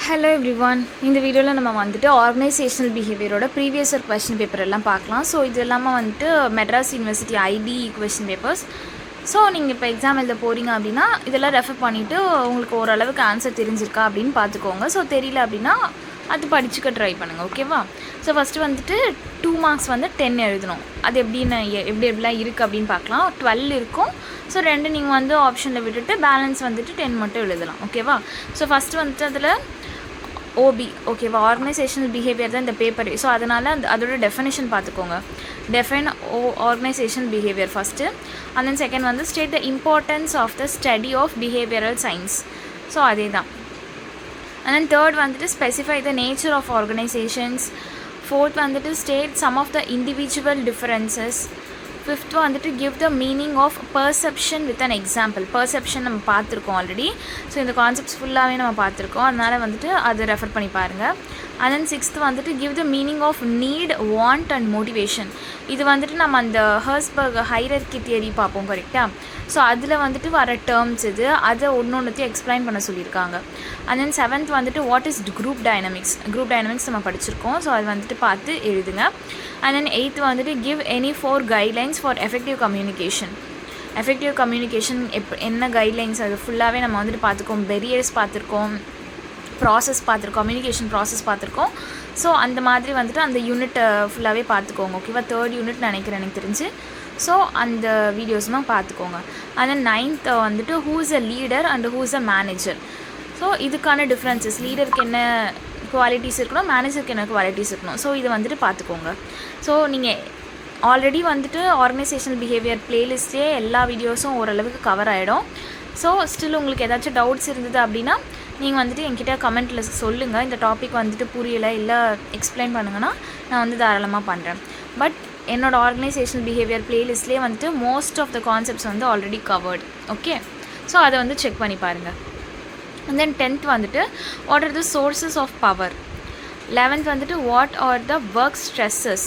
Hello everyone. இந்த வீடியோவில் நம்ம வந்துட்டு ஆர்கனைசேஷனல் பிஹேவியரோட ப்ரீவியஸ் இயர் கொஸ்டின் பேப்பர் எல்லாம் பார்க்கலாம். ஸோ இது இல்லாமல் வந்துட்டு Madras university ID question papers. So நீங்கள் இப்போ எக்ஸாம் எழுத போகிறீங்க அப்படின்னா இதெல்லாம் ரெஃபர் பண்ணிவிட்டு உங்களுக்கு ஓரளவுக்கு ஆன்சர் தெரிஞ்சிருக்கா அப்படின்னு பார்த்துக்கோங்க. ஸோ தெரியல அப்படின்னா அது படிச்சுக்க ட்ரை பண்ணுங்கள், ஓகேவா? ஸோ ஃபஸ்ட்டு வந்துட்டு 2 மார்க்ஸ் வந்து 10 எழுதணும். அது எப்படிலாம் இருக்குது அப்படின்னு பார்க்கலாம். 12 இருக்கும். ஸோ 2 நீங்கள் வந்து ஆப்ஷனில் விட்டுட்டு பேலன்ஸ் வந்துட்டு 10 மட்டும் எழுதலாம், ஓகேவா? ஸோ ஃபஸ்ட்டு வந்துட்டு அதில் ஓபி, ஓகேவா? ஆர்கனைசேஷனல் பிஹேவியர் தான் இந்த பேப்பர். ஸோ அதனால் அதோட டெஃபினேஷன் பார்த்துக்கோங்க. Define organisational behaviour first. And then second வந்து state the importance of the study of behavioural science. So அதே தான். அண்ட் தென் தேர்ட் வந்துட்டு specify the nature of organisations. Fourth வந்துட்டு state some of the individual differences. Fifth வந்துட்டு give the meaning of perception with an example. Perception நம்ம பார்த்துருக்கோம் already. So இந்த concepts ஃபுல்லாகவே நம்ம பார்த்துருக்கோம். அதனால் வந்துட்டு அதை ரெஃபர் பண்ணி பாருங்கள். அண்ட் தென் சிக்ஸ்த் வந்துட்டு give the meaning of need, want and motivation. இது வந்துட்டு நம்ம அந்த ஹெர்ஸ்பர்க் ஹைரார்கி தியரி பார்ப்போம், கரெக்டாக? ஸோ அதில் வந்துட்டு வர டேர்ம்ஸ் இது, அதை ஒன்றொன்றுத்தையும் எக்ஸ்பிளைன் பண்ண சொல்லியிருக்காங்க. அண்ட் தென் செவன்த் வந்துட்டு what is group dynamics. Group dynamics நம்ம படிச்சிருக்கோம். ஸோ அது வந்துட்டு பார்த்து எழுதுங்க. அண்ட் தென் எயித்து வந்துட்டு give any 4 guidelines for effective communication. Effective communication என்ன கைட்லைன்ஸ் அது ஃபுல்லாகவே நம்ம வந்துட்டு பார்த்துக்கோம். பெரியர்ஸ் பார்த்துருக்கோம், ப்ராசஸ் பார்த்துருக்கோம், கம்யூனிகேஷன் ப்ராசஸ் பார்த்துருக்கோம். ஸோ அந்த மாதிரி வந்துட்டு அந்த யூனிட் ஃபுல்லாகவே பார்த்துக்கோங்க, ஓகேவா? 3rd யூனிட் நினைக்கிறேன் எனக்கு தெரிஞ்சு. ஸோ அந்த வீடியோஸ்லாம் பார்த்துக்கோங்க. அண்ட் தென் 9th வந்துட்டு who is a leader and who is a manager. So இதுக்கான டிஃப்ரென்சஸ், லீடருக்கு என்ன குவாலிட்டிஸ் இருக்கணும், மேனேஜருக்கு என்ன குவாலிட்டிஸ் இருக்கணும். ஸோ இதை வந்துட்டு பார்த்துக்கோங்க. ஸோ நீங்கள் ஆல்ரெடி வந்துட்டு ஆர்கனைசேஷனல் பிஹேவியர் பிளேலிஸ்ட்டே எல்லா வீடியோஸும் ஓரளவுக்கு கவர் ஆகிடும். ஸோ ஸ்டில் உங்களுக்கு ஏதாச்சும் டவுட்ஸ் இருந்தது அப்படின்னா நீங்கள் வந்துட்டு என்கிட்ட கமெண்ட்டில் சொல்லுங்கள். இந்த டாபிக் வந்துட்டு புரியலை இல்லை எக்ஸ்பிளைன் பண்ணுங்கன்னா நான் வந்து தாராளமாக பண்ணுறேன். பட் என்னோடய ஆர்கனைசேஷனல் பிஹேவியர் பிளேலிஸ்ட்லேயே வந்துட்டு மோஸ்ட் ஆஃப் த கான்செப்ட்ஸ் வந்து ஆல்ரெடி கவர்டு, ஓகே? ஸோ அதை வந்து செக் பண்ணி பாருங்கள். அண்ட் தென் 10th வந்துட்டு what are the sources of power. 11th வந்துட்டு what are the work stresses.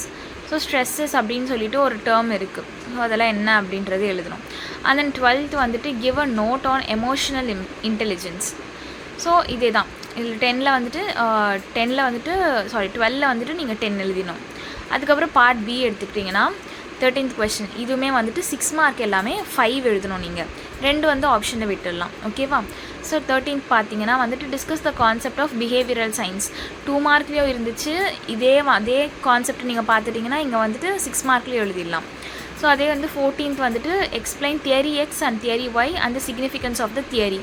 So stresses அப்படின்னு சொல்லிட்டு ஒரு டேர்ம் இருக்குது. ஸோ அதெல்லாம் என்ன அப்படின்றது எழுதணும். அண்ட் தென் 12th வந்துட்டு give a note on emotional intelligence. So இதே தான். இதில் 12ல் வந்துட்டு நீங்கள் 10 எழுதிடணும். அதுக்கப்புறம் பார்ட் பி எடுத்துக்கிட்டிங்கன்னா 13th கொஸ்டின். இதுவுமே வந்துட்டு 6 மார்க் எல்லாமே 5 எழுதணும். நீங்கள் 2 வந்து ஆப்ஷனில் விட்டுடலாம், ஓகேவா? ஸோ 13th பார்த்தீங்கன்னா வந்துட்டு discuss the concept of behavioural science. 2 மார்க்லேயும் இருந்துச்சு. அதே கான்செப்ட் நீங்கள் பார்த்துட்டிங்கன்னா இங்கே வந்துட்டு 6 மார்க்லேயும் எழுதிடலாம். ஸோ அதே வந்து 14th வந்துட்டு explain theory X and theory Y and the significance of the theory.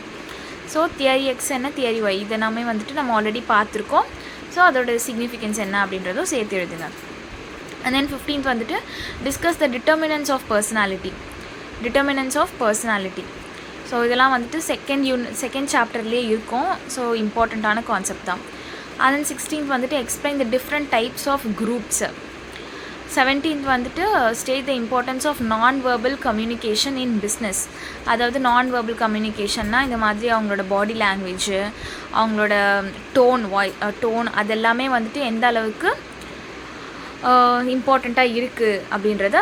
So theory X என்ன, தியரி ஒய் இதெல்லாமே வந்துட்டு நம்ம ஆல்ரெடி பார்த்துருக்கோம். ஸோ அதோட சிக்னிஃபிகன்ஸ் என்ன அப்படின்றதும் சேர்த்து எழுதுங்க. அண்ட் தென் 15th வந்துட்டு discuss the determinants of personality. So இதெல்லாம் வந்துட்டு செகண்ட் சாப்டர்லேயே இருக்கும். ஸோ இம்பார்ட்டண்ட்டான கான்செப்ட் தான். அண்ட் தென் 16th வந்துட்டு explain the different types of groups. 17th வந்துட்டு state the importance of non verbal communication in business. அதாவது non verbal கம்யூனிகேஷன்னா இந்த மாதிரி அவங்களோட பாடி லாங்குவேஜு, அவங்களோட டோன் அதெல்லாமே வந்துட்டு எந்த அளவுக்கு இம்பார்ட்டண்ட்டாக இருக்குது அப்படின்றத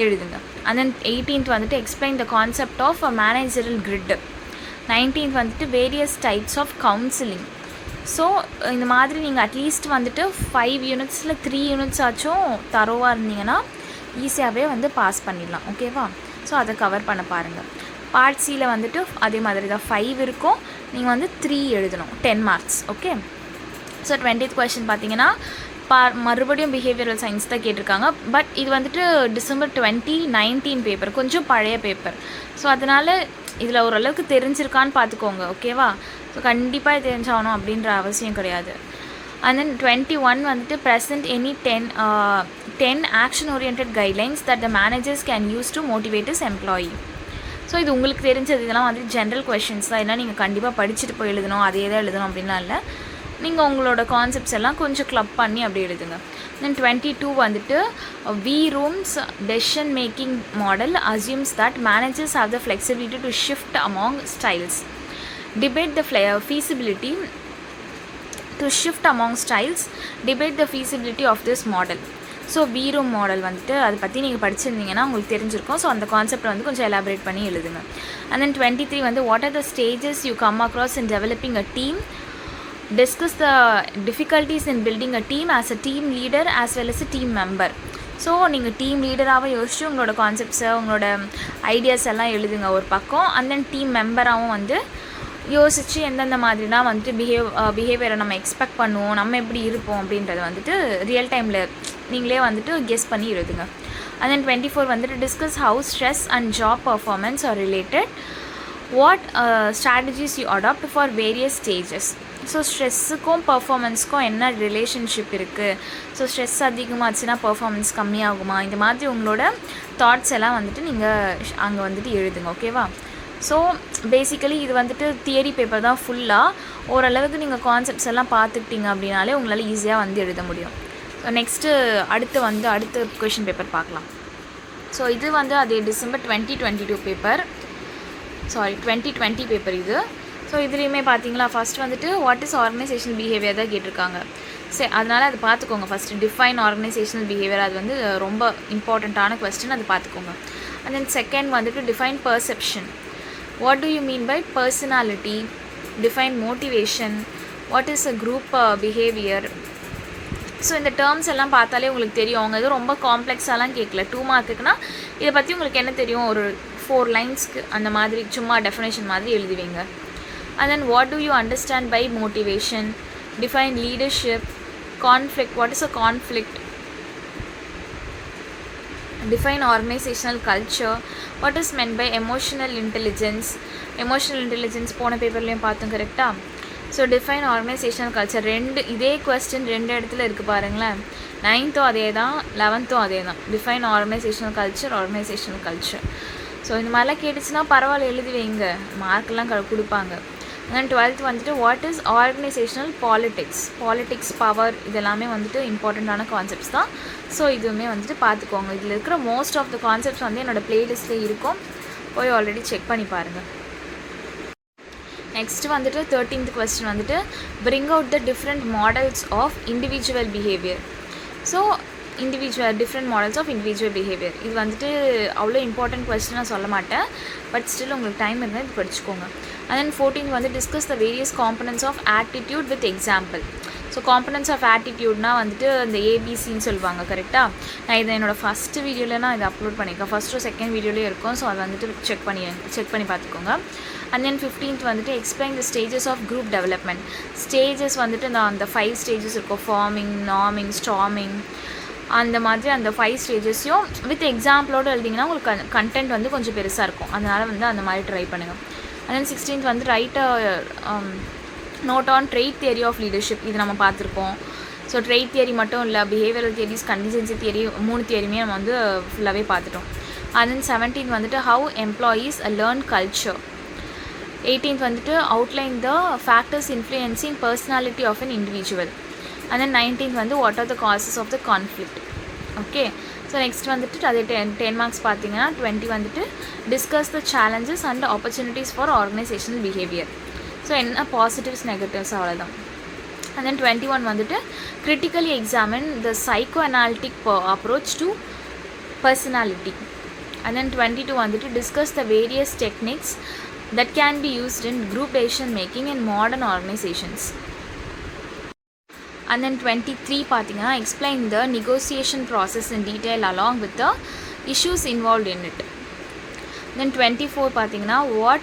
எழுதுங்க. அண்ட் தென் 18th வந்துட்டு explain the concept of a managerial grid. 19th வந்துட்டு various types of counselling. So இந்த மாதிரி நீங்கள் அட்லீஸ்ட் வந்துட்டு 5 யூனிட்ஸில் 3 யூனிட்ஸ் ஆச்சும் தரோவாக இருந்தீங்கன்னா ஈஸியாகவே வந்து பாஸ் பண்ணிடலாம், ஓகேவா? ஸோ அதை கவர் பண்ண பாருங்கள். பார்ட் சியில் வந்துட்டு அதே மாதிரி தான் 5 இருக்கும். நீங்கள் வந்து 3 எழுதணும், 10 marks, okay? So 20th question பார்த்தீங்கன்னா மறுபடியும் பிஹேவியரல் சயின்ஸ் தான் கேட்டிருக்காங்க. பட் இது வந்துட்டு December 2019 பேப்பர், கொஞ்சம் பழைய பேப்பர். ஸோ அதனால் இதில் ஓரளவுக்கு தெரிஞ்சிருக்கான்னு பார்த்துக்கோங்க, ஓகேவா? ஸோ கண்டிப்பாக தெரிஞ்சாகணும் அப்படின்ற அவசியம் கிடையாது. அண்ட் தென் 21 வந்துட்டு present any 10 action orient guidelines that the managers can use to motivate is employee. So இது உங்களுக்கு தெரிஞ்சது. இதெல்லாம் வந்து ஜென்ரல் கொஷின்ஸ் தான். ஏன்னா நீங்கள் கண்டிப்பாக படிச்சுட்டு போய் எழுதணும், அதே தான் எழுதணும் அப்படின்லாம் இல்லை. நீங்கள் உங்களோட கான்செப்ட்ஸ் எல்லாம் கொஞ்சம் கிளப் பண்ணி அப்படி எழுதுங்க. தென் 22 வந்துட்டு Vroom's decision making model assumes that managers have the flexibility to shift among styles. Debate the feasibility to shift among styles. Debate the feasibility of this model. So Vroom model வந்துட்டு அதை பற்றி நீங்கள் படிச்சிருந்தீங்கன்னா உங்களுக்கு தெரிஞ்சிருக்கும். So அந்த concept வந்து கொஞ்சம் elaborate பண்ணி எழுதுங்க. அண்ட் தென் 23 வந்து what are the stages you come across in developing a team discuss the difficulties in building a team as a team leader as well as a team member. So நீங்கள் team லீடராகவும் யோசிச்சு உங்களோட கான்செப்ட்ஸை உங்களோட ideas எல்லாம் எழுதுங்க ஒரு பக்கம். And then team மெம்பராகவும் வந்து யோசித்து எந்தெந்த மாதிரிலாம் வந்துட்டு பிஹேவியரை நம்ம எக்ஸ்பெக்ட் பண்ணுவோம், நம்ம எப்படி இருப்போம் அப்படின்றத வந்துட்டு ரியல் டைமில் நீங்களே வந்துட்டு கெஸ் பண்ணி எழுதுங்க. அண்ட் தென் 24 வந்துட்டு discuss how stress and job performance are related, what strategies you adopt for various stages. So ஸ்ட்ரெஸ்ஸுக்கும் பர்ஃபார்மன்ஸ்க்கும் என்ன ரிலேஷன்ஷிப் இருக்குது, ஸோ ஸ்ட்ரெஸ் அதிகமாச்சுன்னா பர்ஃபார்மன்ஸ் கம்மியாகுமா, இந்த மாதிரி உங்களோட தாட்ஸ் எல்லாம் வந்துட்டு நீங்கள் அங்கே வந்துட்டு எழுதுங்க. ஓகேவா? ஸோ பேசிக்கலி இது வந்துட்டு தியரி பேப்பர் தான் ஃபுல்லாக. ஓரளவுக்கு நீங்கள் கான்செப்ட்ஸ் எல்லாம் பார்த்துக்கிட்டீங்க அப்படின்னாலே உங்களால் ஈஸியாக வந்து எழுத முடியும். ஸோ நெக்ஸ்ட்டு அடுத்த கொஷின் பேப்பர் பார்க்கலாம். ஸோ இது வந்து அதே டிசம்பர் 2022 பேப்பர், 2020 பேப்பர் இது. ஸோ இதுலேயுமே பார்த்தீங்களா, ஃபஸ்ட் வந்துட்டு வாட் இஸ் ஆர்கனைசேஷனல் பிஹேவியர் தான் கேட்டிருக்காங்க. சரி, அதனால் அது பார்த்துக்கோங்க. ஃபஸ்ட்டு டிஃபைன் ஆர்கனைசேஷனல் பிஹேவியர், அது வந்து ரொம்ப இம்பார்ட்டண்ட்டான கொஸ்டின், அது பார்த்துக்கோங்க. அண்ட் தென் செகண்ட் வந்துட்டு define perception, what do you mean by personality, define motivation, what is a group behaviour. So இந்த டேர்ம்ஸ் எல்லாம் பார்த்தாலே உங்களுக்கு தெரியும். அவங்க எதுவும் ரொம்ப காம்ப்ளெக்ஸாலாம் கேட்கல. 2 மார்க்குக்குன்னா இதை பற்றி உங்களுக்கு என்ன தெரியும், ஒரு 4 லைன்ஸ்க்கு அந்த மாதிரி சும்மா டெஃபினேஷன் மாதிரி எழுதுவீங்க. And then what do you understand by motivation, define leadership, conflict, what is a conflict, define organizational culture, what is meant by emotional intelligence போன பேப்பர்லேயும் பார்த்தோம் கரெக்டாக. ஸோ டிஃபைன் ஆர்கனைசேஷனல் கல்ச்சர், இதே கொஸ்டின் 2 இடத்துல இருக்குது பாருங்களேன். 9th அதே தான், 11th அதே தான். Define organisational culture. ஸோ இந்த மாதிரிலாம் கேட்டுச்சுன்னா பரவாயில்ல, எழுதி வைங்க, மார்க்கெல்லாம் கொடுப்பாங்க. அண்ட் 12th வந்துட்டு what is organisational politics power, இதெல்லாமே வந்துட்டு இம்பார்ட்டண்ட்டான கான்செப்ட்ஸ் தான். ஸோ இதுவுமே வந்துட்டு பார்த்துக்கோங்க. இதில் இருக்கிற மோஸ்ட் ஆஃப் த கான்செப்ட்ஸ் வந்து என்னோடய ப்ளேலிஸ்ட்டில் இருக்கும், போய் ஆல்ரெடி செக் பண்ணி பாருங்கள். நெக்ஸ்ட் வந்துட்டு 13th கொஸ்டின் வந்துட்டு bring out the different models of individual behavior. So different models of individual behaviour, இது வந்துட்டு அவ்வளோ இம்பார்ட்டன்ட் கொஸ்டினாக சொல்ல மாட்டேன், பட் ஸ்டில் உங்களுக்கு டைம் இருந்தால் இது படிச்சுக்கோங்க. அண்ட் தென் 14th வந்து discuss the various components of attitude with example. So components of ஆட்டிடியூட்னால் வந்துட்டு அந்த ஏபிசின்னு சொல்லுவாங்க கரெக்டாக. நான் இதை என்னோடய ஃபஸ்ட்டு வீடியோவில் நான் இதை அப்லோட் பண்ணியிருக்கேன், ஃபஸ்ட்டு செகண்ட் வீடியோலேயே இருக்கும். ஸோ அதை வந்துட்டு செக் பண்ணி பார்த்துக்கோங்க. அண்ட் தென் 15th வந்துட்டு explain the stages of group development. Stages வந்துட்டு நான் அந்த 5 ஸ்டேஜஸ் இருக்கும், ஃபார்மிங், நார்மிங், ஸ்டார்மிங், அந்த மாதிரி அந்த 5 ஸ்டேஜஸையும் வித் எக்ஸாம்பிளோடு எழுதிங்கன்னா உங்களுக்கு கண்டென்ட் வந்து கொஞ்சம் பெருசாக இருக்கும். அதனால் வந்து அந்த மாதிரி ட்ரை பண்ணுங்கள். அண்ட் தென் 16th வந்து write note on trait theory of leadership, இது நம்ம பார்த்துருக்கோம். ஸோ ட்ரெய்ட் தியரி மட்டும் இல்லை, பிஹேவியரல் தியரிஸ், கண்டிஜென்சி தியரி, 3 தியரியுமே நம்ம வந்து ஃபுல்லாகவே பார்த்துட்டோம். அண்ட் தென் 17th வந்துட்டு how employees learn culture. 18th வந்துட்டு outline the factors influencing personality of an individual. And then 19th வந்து what are the causes of the conflict. Okay, so next வந்துட்டு அதே 10 மார்க்ஸ் பார்த்தீங்கன்னா 20 வந்துட்டு discuss the challenges and opportunities for organisational behaviour. So என்ன positives negatives அவ்வளோதான். And then 21 வந்துட்டு critically examine the psycho analytic approach to personality. And then 22 வந்துட்டு discuss the various techniques that can be used in group decision making in modern organizations. And then 23 பார்த்தீங்கன்னா explain the negotiation process in detail along with the issues involved in it. Then 24 பார்த்தீங்கன்னா what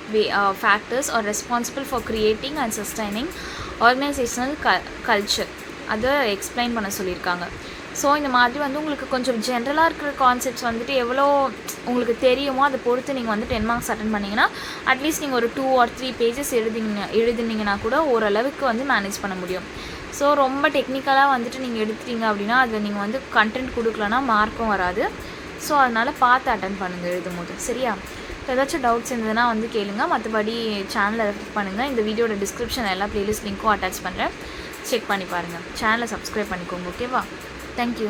factors are responsible for creating and sustaining organizational culture, அதை explain பண்ண சொல்லியிருக்காங்க. So இந்த மாதிரி வந்து உங்களுக்கு கொஞ்சம் ஜென்ரலாக இருக்கிற கான்செப்ட்ஸ் வந்துட்டு எவ்வளோ உங்களுக்கு தெரியுமோ அதை பொறுத்து நீங்கள் வந்து 10 மார்க்ஸ் அட்டன் பண்ணிங்கன்னா அட்லீஸ்ட் நீங்கள் ஒரு 2 or 3 பேஜஸ் எழுதினீங்கன்னா கூட ஓரளவுக்கு வந்து மேனேஜ் பண்ண முடியும். ஸோ ரொம்ப டெக்னிக்கலாக வந்துட்டு நீங்கள் எடுத்துட்டீங்க அப்படின்னா அதில் நீங்கள் வந்து கண்டென்ட் கொடுக்கலன்னா மார்க்கும் வராது. ஸோ அதனால் பார்த்து அட்டன் பண்ணுங்கள் எழுதும் போது, சரியா? ஏதாச்சும் டவுட்ஸ் இருந்ததுன்னா வந்து கேளுங்க. மற்றபடி சேனலை ரெஃபர் பண்ணுங்கள். இந்த வீடியோட டிஸ்கிரிப்ஷன் எல்லா ப்ளேலிஸ்ட் லிங்க்கும் அட்டாச் பண்ணுறேன், செக் பண்ணி பாருங்கள். சேனலை சப்ஸ்கிரைப் பண்ணிக்கோங்க. ஓகேவா? Thank you.